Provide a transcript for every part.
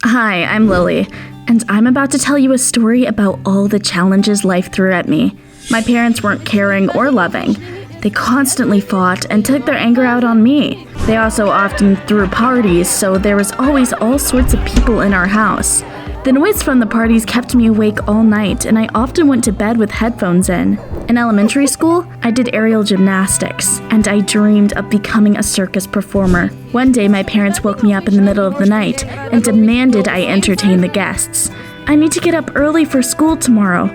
Hi, I'm Lily, and I'm about to tell you a story about all the challenges life threw at me. My parents weren't caring or loving. They constantly fought and took their anger out on me. They also often threw parties, so there was always all sorts of people in our house. The noise from the parties kept me awake all night, and I often went to bed with headphones in. In elementary school, I did aerial gymnastics, and I dreamed of becoming a circus performer. One day, my parents woke me up in the middle of the night and demanded I entertain the guests. I need to get up early for school tomorrow.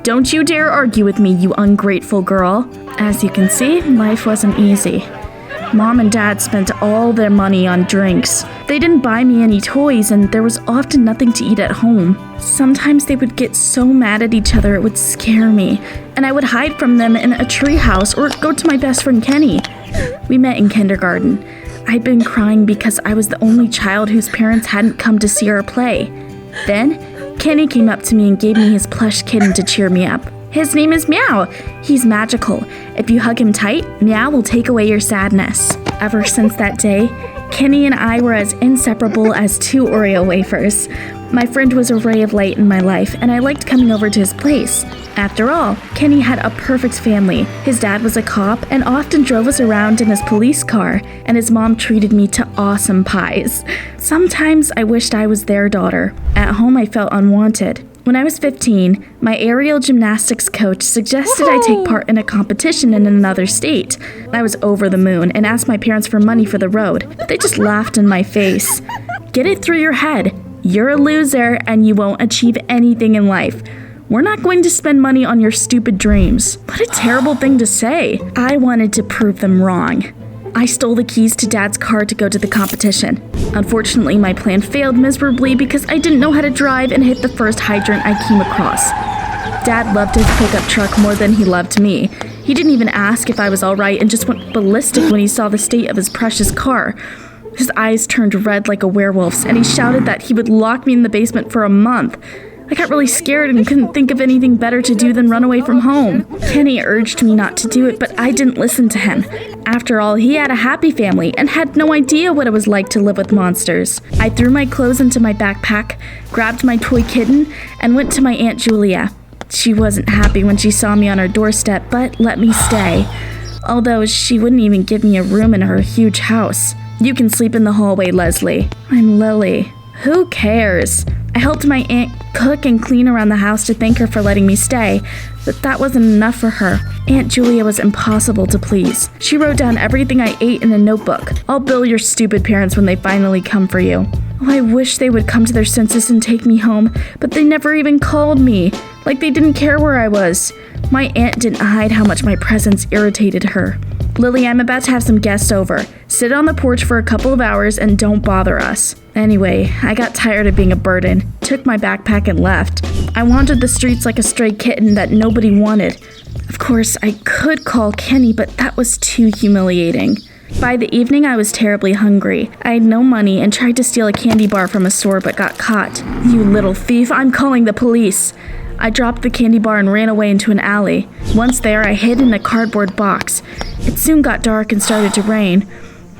Don't you dare argue with me, you ungrateful girl. As you can see, life wasn't easy. Mom and Dad spent all their money on drinks. They didn't buy me any toys, and there was often nothing to eat at home. Sometimes they would get so mad at each other it would scare me, and I would hide from them in a treehouse or go to my best friend Kenny. We met in kindergarten. I'd been crying because I was the only child whose parents hadn't come to see our play. Then, Kenny came up to me and gave me his plush kitten to cheer me up. His name is Meow. He's magical. If you hug him tight, Meow will take away your sadness. Ever since that day, Kenny and I were as inseparable as two Oreo wafers. My friend was a ray of light in my life, and I liked coming over to his place. After all, Kenny had a perfect family. His dad was a cop and often drove us around in his police car, and his mom treated me to awesome pies. Sometimes I wished I was their daughter. At home, I felt unwanted. When I was 15, my aerial gymnastics coach suggested I take part in a competition in another state. I was over the moon and asked my parents for money for the road, but they just laughed in my face. Get it through your head. You're a loser and you won't achieve anything in life. We're not going to spend money on your stupid dreams. What a terrible thing to say. I wanted to prove them wrong. I stole the keys to Dad's car to go to the competition. Unfortunately, my plan failed miserably because I didn't know how to drive and hit the first hydrant I came across. Dad loved his pickup truck more than he loved me. He didn't even ask if I was all right and just went ballistic when he saw the state of his precious car. His eyes turned red like a werewolf's, and he shouted that he would lock me in the basement for a month. I got really scared and couldn't think of anything better to do than run away from home. Kenny urged me not to do it, but I didn't listen to him. After all, he had a happy family and had no idea what it was like to live with monsters. I threw my clothes into my backpack, grabbed my toy kitten, and went to my Aunt Julia. She wasn't happy when she saw me on her doorstep, but let me stay. Although she wouldn't even give me a room in her huge house. You can sleep in the hallway, Leslie. I'm Lily. Who cares? I helped my aunt cook and clean around the house to thank her for letting me stay, but that wasn't enough for her. Aunt Julia was impossible to please. She wrote down everything I ate in a notebook. I'll bill your stupid parents when they finally come for you. Oh, I wish they would come to their senses and take me home, but they never even called me, like they didn't care where I was. My aunt didn't hide how much my presence irritated her. Lily, I'm about to have some guests over. Sit on the porch for a couple of hours and don't bother us. Anyway, I got tired of being a burden, took my backpack and left. I wandered the streets like a stray kitten that nobody wanted. Of course, I could call Kenny, but that was too humiliating. By the evening, I was terribly hungry. I had no money and tried to steal a candy bar from a store but got caught. You little thief, I'm calling the police. I dropped the candy bar and ran away into an alley. Once there, I hid in a cardboard box. It soon got dark and started to rain.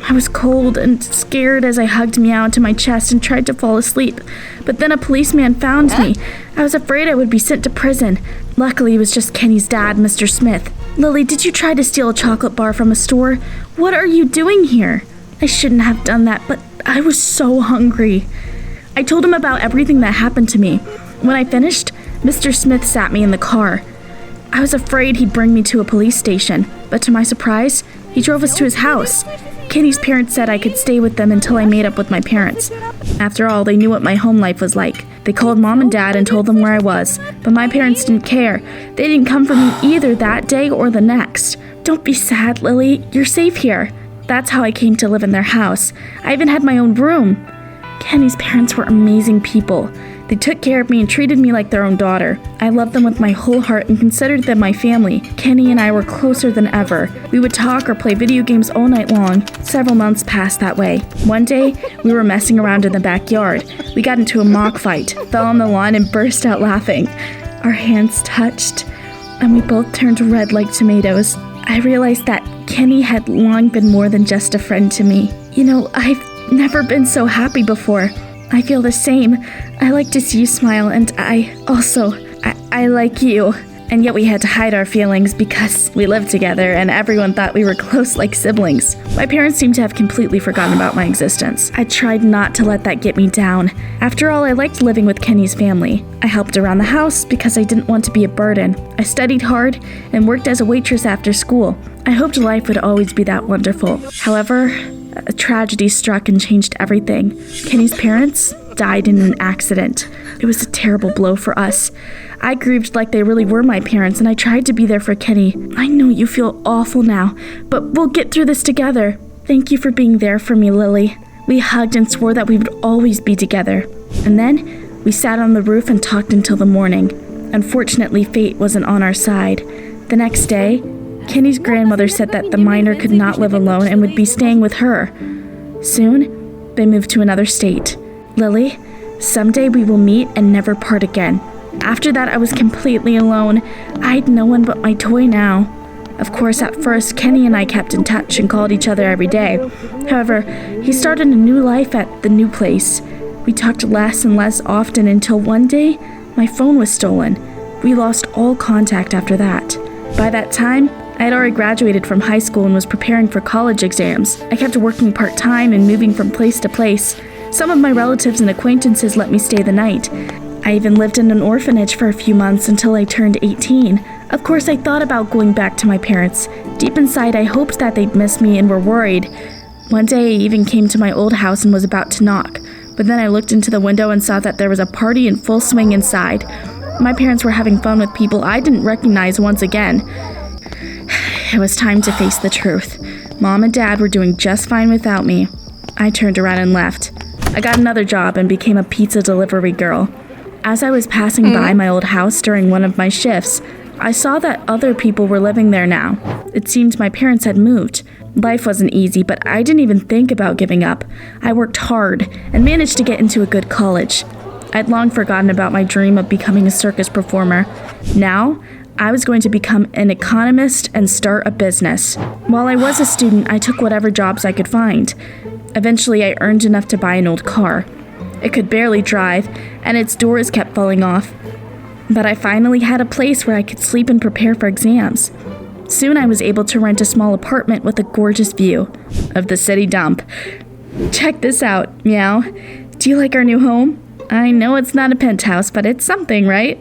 I was cold and scared as I hugged Meow into my chest and tried to fall asleep. But then a policeman found me. I was afraid I would be sent to prison. Luckily, it was just Kenny's dad, Mr. Smith. Lily, did you try to steal a chocolate bar from a store? What are you doing here? I shouldn't have done that, but I was so hungry. I told him about everything that happened to me. When I finished, Mr. Smith sat me in the car. I was afraid he'd bring me to a police station, but to my surprise, he drove us to his house. Kenny's parents said I could stay with them until I made up with my parents. After all, they knew what my home life was like. They called Mom and Dad and told them where I was, but my parents didn't care. They didn't come for me either that day or the next. Don't be sad, Lily. You're safe here. That's how I came to live in their house. I even had my own room. Kenny's parents were amazing people. They took care of me and treated me like their own daughter. I loved them with my whole heart and considered them my family. Kenny and I were closer than ever. We would talk or play video games all night long. Several months passed that way. One day, we were messing around in the backyard. We got into a mock fight, fell on the lawn, and burst out laughing. Our hands touched, and we both turned red like tomatoes. I realized that Kenny had long been more than just a friend to me. You know, I've never been so happy before. I feel the same. I like to see you smile, and I like you. And yet we had to hide our feelings because we lived together and everyone thought we were close like siblings. My parents seemed to have completely forgotten about my existence. I tried not to let that get me down. After all, I liked living with Kenny's family. I helped around the house because I didn't want to be a burden. I studied hard and worked as a waitress after school. I hoped life would always be that wonderful. However, a tragedy struck and changed everything. Kenny's parents died in an accident. It was a terrible blow for us. I grieved like they really were my parents, and I tried to be there for Kenny. I know you feel awful now, but we'll get through this together. Thank you for being there for me, Lily. We hugged and swore that we would always be together. And then we sat on the roof and talked until the morning. Unfortunately, fate wasn't on our side. The next day, Kenny's grandmother said that the minor could not live alone and would be staying with her. Soon, they moved to another state. Lily, someday we will meet and never part again. After that, I was completely alone. I had no one but my toy now. Of course, at first, Kenny and I kept in touch and called each other every day. However, he started a new life at the new place. We talked less and less often until one day, my phone was stolen. We lost all contact after that. By that time, I had already graduated from high school and was preparing for college exams. I kept working part-time and moving from place to place. Some of my relatives and acquaintances let me stay the night. I even lived in an orphanage for a few months until I turned 18. Of course, I thought about going back to my parents. Deep inside, I hoped that they'd miss me and were worried. One day, I even came to my old house and was about to knock. But then I looked into the window and saw that there was a party in full swing inside. My parents were having fun with people I didn't recognize once again. It was time to face the truth. Mom and Dad were doing just fine without me. I turned around and left. I got another job and became a pizza delivery girl. As I was passing by my old house during one of my shifts, I saw that other people were living there now. It seemed my parents had moved. Life wasn't easy, but I didn't even think about giving up. I worked hard and managed to get into a good college. I'd long forgotten about my dream of becoming a circus performer. Now, I was going to become an economist and start a business. While I was a student, I took whatever jobs I could find. Eventually, I earned enough to buy an old car. It could barely drive, and its doors kept falling off. But I finally had a place where I could sleep and prepare for exams. Soon I was able to rent a small apartment with a gorgeous view of the city dump. Check this out, Meow. Do you like our new home? I know it's not a penthouse, but it's something, right?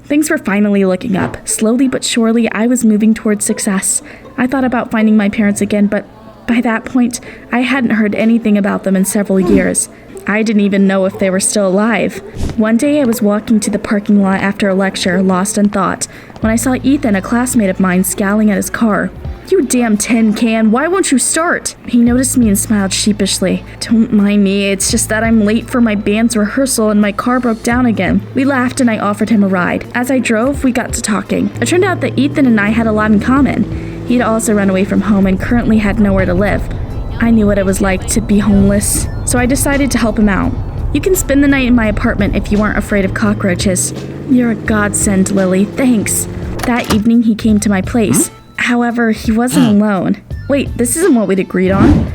Things were finally looking up. Slowly but surely, I was moving towards success. I thought about finding my parents again, but by that point, I hadn't heard anything about them in several years. I didn't even know if they were still alive. One day I was walking to the parking lot after a lecture, lost in thought, when I saw Ethan, a classmate of mine, scowling at his car. "You damn tin can, why won't you start?" He noticed me and smiled sheepishly. "Don't mind me, it's just that I'm late for my band's rehearsal and my car broke down again." We laughed and I offered him a ride. As I drove, we got to talking. It turned out that Ethan and I had a lot in common. He'd also run away from home and currently had nowhere to live. I knew what it was like to be homeless, so I decided to help him out. "You can spend the night in my apartment if you aren't afraid of cockroaches." "You're a godsend, Lily. Thanks." That evening, he came to my place. However, he wasn't alone. Wait, this isn't what we'd agreed on.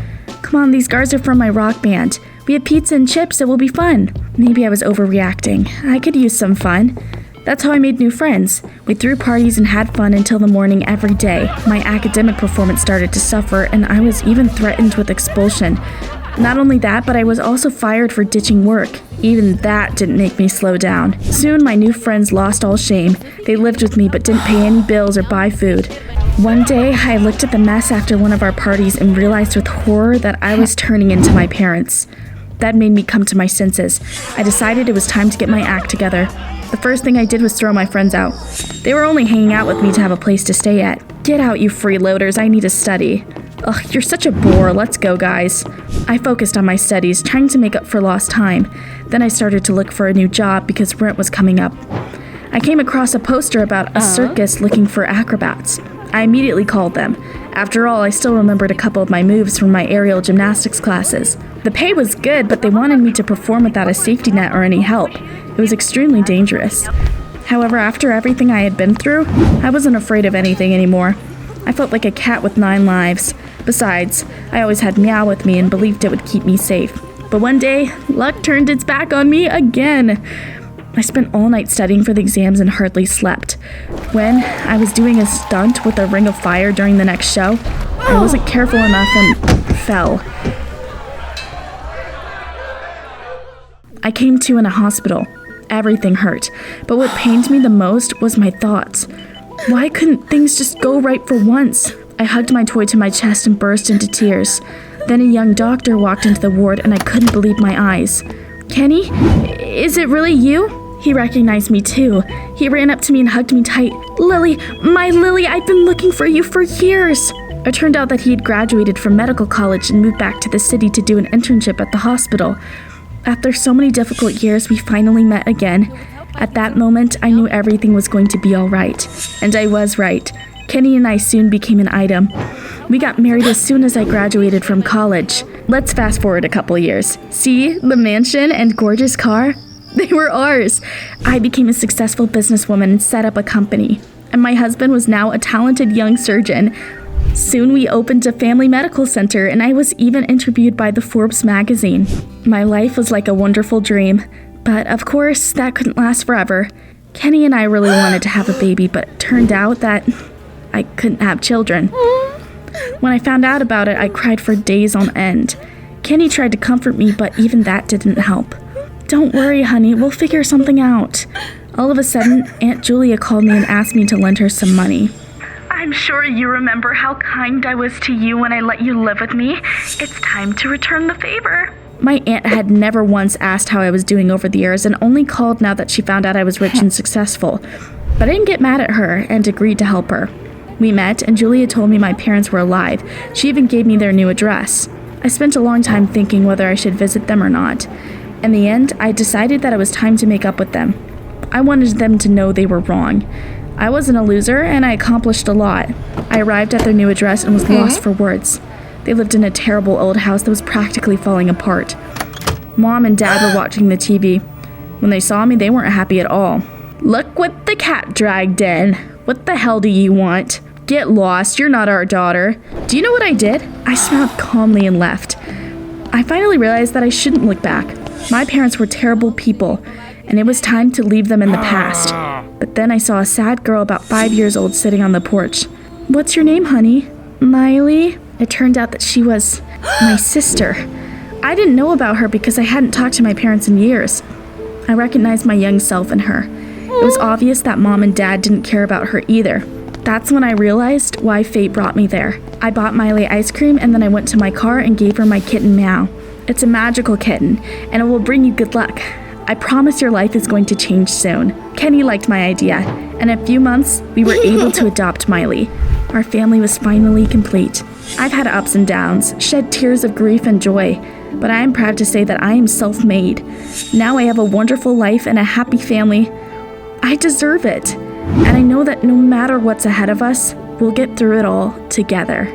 Come on, these guys are from my rock band. We have pizza and chips, it will be fun. Maybe I was overreacting. I could use some fun. That's how I made new friends. We threw parties and had fun until the morning every day. My academic performance started to suffer, and I was even threatened with expulsion. Not only that, but I was also fired for ditching work. Even that didn't make me slow down. Soon, my new friends lost all shame. They lived with me but didn't pay any bills or buy food. One day, I looked at the mess after one of our parties and realized with horror that I was turning into my parents. That made me come to my senses. I decided it was time to get my act together. The first thing I did was throw my friends out. They were only hanging out with me to have a place to stay at. "Get out, you freeloaders, I need to study." "Ugh, you're such a bore, let's go, guys." I focused on my studies, trying to make up for lost time. Then I started to look for a new job because rent was coming up. I came across a poster about a circus looking for acrobats. I immediately called them. After all, I still remembered a couple of my moves from my aerial gymnastics classes. The pay was good, but they wanted me to perform without a safety net or any help. It was extremely dangerous. However, after everything I had been through, I wasn't afraid of anything anymore. I felt like a cat with 9 lives. Besides, I always had Meow with me and believed it would keep me safe. But one day, luck turned its back on me again. I spent all night studying for the exams and hardly slept. When I was doing a stunt with a ring of fire during the next show, I wasn't careful enough and fell. I came to in a hospital. Everything hurt, but what pained me the most was my thoughts. Why couldn't things just go right for once? I hugged my toy to my chest and burst into tears. Then a young doctor walked into the ward and I couldn't believe my eyes. "Kenny, is it really you?" He recognized me too. He ran up to me and hugged me tight. "Lily, my Lily, I've been looking for you for years." It turned out that he had graduated from medical college and moved back to the city to do an internship at the hospital. After so many difficult years, we finally met again. At that moment, I knew everything was going to be all right. And I was right. Kenny and I soon became an item. We got married as soon as I graduated from college. Let's fast forward a couple years. See, the mansion and gorgeous car? They were ours. I became a successful businesswoman and set up a company. And my husband was now a talented young surgeon. Soon we opened a family medical center and I was even interviewed by the Forbes magazine. My life was like a wonderful dream. But of course, that couldn't last forever. Kenny and I really wanted to have a baby, but it turned out that I couldn't have children. When I found out about it, I cried for days on end. Kenny tried to comfort me, but even that didn't help. "Don't worry, honey, we'll figure something out." All of a sudden, Aunt Julia called me and asked me to lend her some money. "I'm sure you remember how kind I was to you when I let you live with me. It's time to return the favor." My aunt had never once asked how I was doing over the years and only called now that she found out I was rich and successful. But I didn't get mad at her and agreed to help her. We met and Julia told me my parents were alive. She even gave me their new address. I spent a long time thinking whether I should visit them or not. In the end, I decided that it was time to make up with them. I wanted them to know they were wrong. I wasn't a loser and I accomplished a lot. I arrived at their new address and was lost for words. They lived in a terrible old house that was practically falling apart. Mom and Dad were watching the TV. When they saw me, they weren't happy at all. "Look what the cat dragged in. What the hell do you want? Get lost, you're not our daughter." Do you know what I did? I smiled calmly and left. I finally realized that I shouldn't look back. My parents were terrible people, and it was time to leave them in the past. But then I saw a sad girl about 5 years old sitting on the porch. "What's your name, honey?" "Miley." It turned out that she was my sister. I didn't know about her because I hadn't talked to my parents in years. I recognized my young self in her. It was obvious that Mom and Dad didn't care about her either. That's when I realized why fate brought me there. I bought Miley ice cream and then I went to my car and gave her my kitten Meow. It's a magical kitten, and it will bring you good luck. I promise your life is going to change soon. Kenny liked my idea, and in a few months, we were able to adopt Miley. Our family was finally complete. I've had ups and downs, shed tears of grief and joy, but I am proud to say that I am self-made. Now I have a wonderful life and a happy family. I deserve it, and I know that no matter what's ahead of us, we'll get through it all together.